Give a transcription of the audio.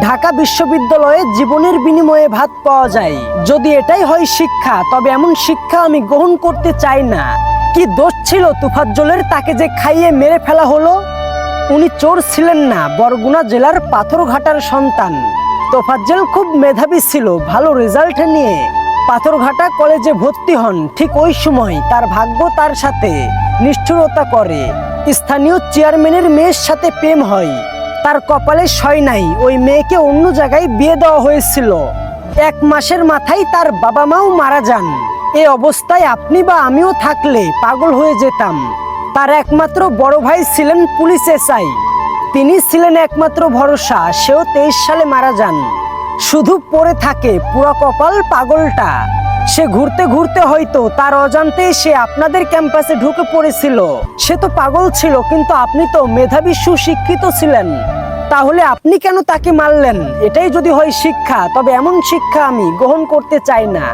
ঢাকা বিশ্ববিদ্যালয়ে জীবনের বিনিময়ে ভাত পাওয়া যায়। যদি এটাই হয় শিক্ষা, তবে এমন শিক্ষা আমি গ্রহণ করতে চাই না। কি দোষ ছিল তোফাজ্জলের, তাকে যে খাইয়ে মেরে ফেলা হলো? উনি চোর ছিলেন না, বরগুনা জেলার পাথরঘাটার সন্তান। তোফাজ্জল খুব মেধাবী ছিল, ভালো রেজাল্ট নিয়ে পাথরঘাটা কলেজে ভর্তি হন। ঠিক ওই সময় তার ভাগ্য তার সাথে নিষ্ঠুরতা করে। স্থানীয় চেয়ারম্যানের মেয়ের সাথে প্রেম হয়। তার কপালে সয় নাই, ওই মেয়েকে অন্য জায়গায় বিয়ে দেওয়া হয়েছিল। 1 মাসের মাথায় তার বাবা মাও মারা যান। এই অবস্থায় আপনি বা আমিও থাকলে পাগল হয়ে যেতাম। তার একমাত্র বড় ভাই ছিলেন পুলিশ এসআই, তিনি ছিলেন একমাত্র ভরসা। সেও 23 সালে মারা যান। শুধু পড়ে থাকে পুরো কপাল পাগলটা। সে ঘুরতে ঘুরতে হয়তো তার অজান্তেই সে আপনাদের ক্যাম্পাসে ঢুকে পড়েছিল। সে তো পাগল ছিল, কিন্তু আপনি তো মেধাবী সুশিক্ষিত ছিলেন। তাহলে আপনি কেন তাকে মারলেন? এটাই যদি হয় শিক্ষা, তবে এমন শিক্ষা আমি গ্রহণ করতে চাই না।